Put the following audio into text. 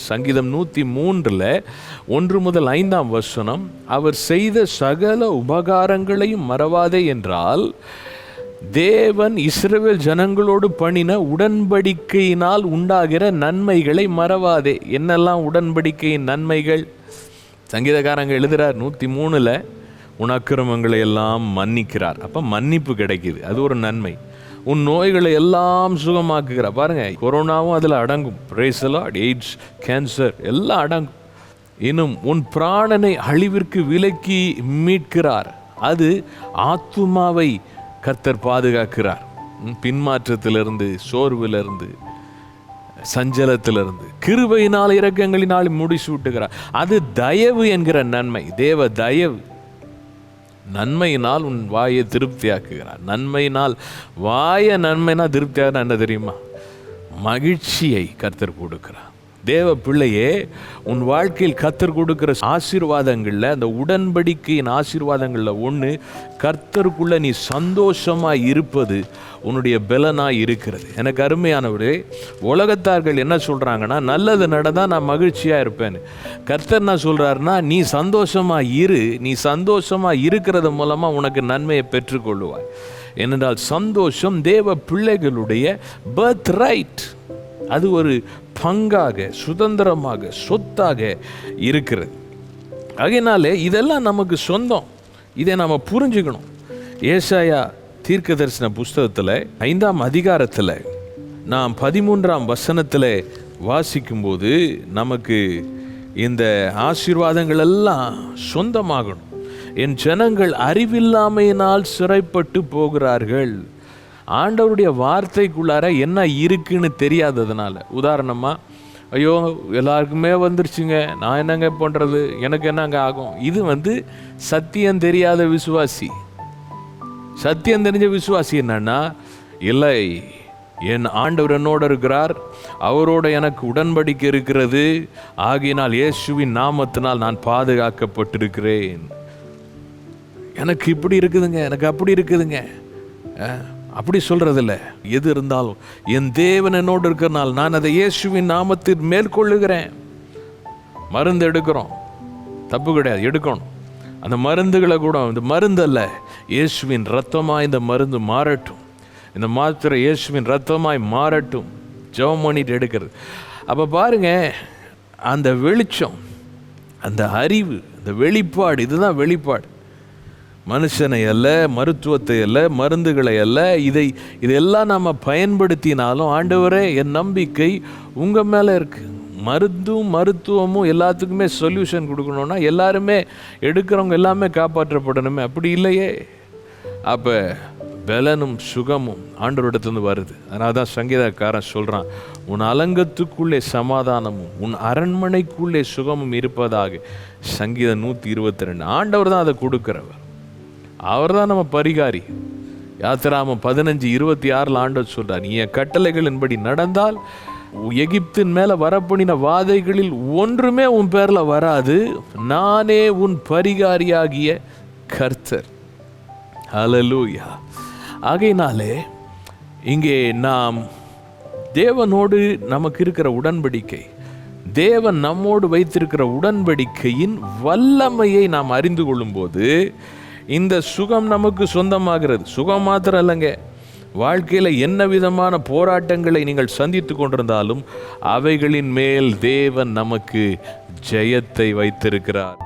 சங்கீதம் 103 1 முதல் 5ஆம் வசனம், அவர் செய்த சகல உபகாரங்களையும் மறவாதே என்றால், தேவன் இஸ்ரவேல் ஜனங்களோடு பண்ணின உடன்படிக்கையினால் உண்டாகிற நன்மைகளை மறவாதே. என்னெல்லாம் உடன்படிக்கையின் நன்மைகள்? சங்கீதக்காரங்க எழுதுகிறார் 103 உன் அக்கிரமங்களை எல்லாம் மன்னிக்கிறார். அப்போ மன்னிப்பு கிடைக்குது, அது ஒரு நன்மை. உன் நோய்களை எல்லாம் சுகமாக்குகிறார். பாருங்க, கொரோனாவும் அதில் அடங்கும். Praise the Lord. AIDS, cancer எல்லாம் அடங்கும். இன்னும் உன் பிராணனை அழிவிற்கு விலக்கி மீட்கிறார். அது ஆத்துமாவை கர்த்தர் பாதுகாக்கிறார். பின்மாற்றத்திலிருந்து, சோர்விலிருந்து, சஞ்சலத்திலிருந்து கிருபையினால் இரக்கங்களினால் முடிசூட்டுகிறார். அது தயவு என்கிற நன்மை, தேவ தயவு. நன்மையினால் உன் வாயை திருப்தியாக்குகிறார். நன்மையினால் நன்மைனா திருப்தியாக என்ன தெரியுமா? மகிழ்ச்சியை கர்த்தர் கொடுக்கிறார். தேவ பிள்ளையே, உன் வாழ்க்கையில் கர்த்தர் கொடுக்கிற ஆசீர்வாதங்களில், அந்த உடன்படிக்கையின் ஆசீர்வாதங்களில் ஒன்று, கர்த்தருக்குள்ளே நீ சந்தோஷமாக இருப்பது உன்னுடைய பலனாக இருக்கிறது. எனக்கு அருமையானவரே, உலகத்தார்கள் என்ன சொல்கிறாங்கன்னா, நல்லது நடந்தால் நான் மகிழ்ச்சியாக இருப்பேன்னு. கர்த்தர் என்ன சொல்கிறாருன்னா, நீ சந்தோஷமாக இரு. நீ சந்தோஷமாக இருக்கிறது மூலமாக உனக்கு நன்மையை பெற்றுக்கொள்ளுவாய். ஏனென்றால் சந்தோஷம் தேவ பிள்ளைகளுடைய பர்த் ரைட். அது ஒரு பங்காக, சுதந்திரமாக, சொத்தாக இருக்கிறது. அதனாலே இதெல்லாம் நமக்கு சொந்தம். இதை நாம் புரிஞ்சுக்கணும். ஏசாயா தீர்க்க தரிசன புஸ்தகத்தில் 5ஆம் அதிகாரத்தில் நாம் 13ஆம் வசனத்தில் வாசிக்கும்போது நமக்கு இந்த ஆசீர்வாதங்கள் எல்லாம் சொந்தமாகணும். என் ஜனங்கள் அறிவில்லாமையினால் சிறைப்பட்டு போகிறார்கள். ஆண்டவருடைய வார்த்தைக்குள்ளார என்ன இருக்குன்னு தெரியாததுனால. உதாரணமாக, ஐயோ எல்லாருக்குமே வந்துருச்சுங்க, நான் என்னங்க பண்ணுறது, எனக்கு என்னங்க ஆகும். இது சத்தியம் தெரியாத விசுவாசி. சத்தியம் தெரிஞ்ச விசுவாசி என்னன்னா, இல்லை, என் ஆண்டவர் என்னோடு இருக்கிறார், அவரோட எனக்கு உடன்படிக்கை இருக்கிறது, ஆகினால் இயேசுவின் நாமத்தினால் நான் பாதுகாக்கப்பட்டிருக்கிறேன். எனக்கு இப்படி இருக்குதுங்க, எனக்கு அப்படி இருக்குதுங்க, அப்படி சொல்கிறதில்ல. எது இருந்தாலும் என் தேவன் என்னோடு இருக்கிறனால் நான் அதை இயேசுவின் நாமத்தில் மேற்கொள்ளுகிறேன். மருந்து எடுக்கிறோம், தப்பு கிடையாது, எடுக்கணும். அந்த மருந்துகளை கூட, இந்த மருந்து அல்ல, இயேசுவின் ரத்தமாக இந்த மருந்து மாறட்டும், இந்த மாத்திரை இயேசுவின் ரத்தமாய் மாறட்டும், ஜெபம் பண்ணிட்டு எடுக்கிறது. அப்போ பாருங்க, அந்த வெளிச்சம், அந்த அறிவு, அந்த வெளிப்பாடு, இதுதான் வெளிப்பாடு. மனுஷனை அல்ல, மருத்துவத்தை அல்ல, மருந்துகளை அல்ல. இதெல்லாம் நாம் பயன்படுத்தினாலும், ஆண்டவரே என் நம்பிக்கை உங்கள் மேலே இருக்குது. மருத்துவமும் எல்லாத்துக்குமே சொல்யூஷன் கொடுக்கணுன்னா எல்லாருமே எடுக்கிறவங்க எல்லாமே காப்பாற்றப்படணுமே, அப்படி இல்லையே. அப்போ பலனும் சுகமும் ஆண்டவரிடத்துலேருந்து வருது. அதனால தான் சங்கீதக்காரன் சொல்கிறான், உன் அலங்கத்துக்குள்ளே சமாதானமும் உன் அரண்மனைக்குள்ளே சுகமும் இருப்பதாக. சங்கீதம் 122. ஆண்டவர் தான் அதை கொடுக்குறவர். அவர் தான் நம்ம பரிகாரி. யாத்திராமம் 15:26 ஆண்டவர் சொல்றார், நீ என் கட்டளைகளின்படி நடந்தால் எகிப்தின் மேல வரப்பண்ணின வாதைகளில் ஒன்றுமே உன் பேர்ல வராது, நானே உன் பரிகாரியாகிய கர்த்தர். ஹல்லேலூயா. ஆகையினாலே இங்கே நாம் தேவனோடு நமக்கு இருக்கிற உடன்படிக்கை, தேவன் நம்மோடு வைத்திருக்கிற உடன்படிக்கையின் வல்லமையை நாம் அறிந்து கொள்ளும்போது இந்த சுகம் நமக்கு சொந்தமாகிறது. சுகம் மாத்திரம் இல்லைங்க, வாழ்க்கையில் என்ன விதமான போராட்டங்களை நீங்கள் சந்தித்து கொண்டிருந்தாலும் அவைகளின் மேல் தேவன் நமக்கு ஜெயத்தை வைத்திருக்கிறார்.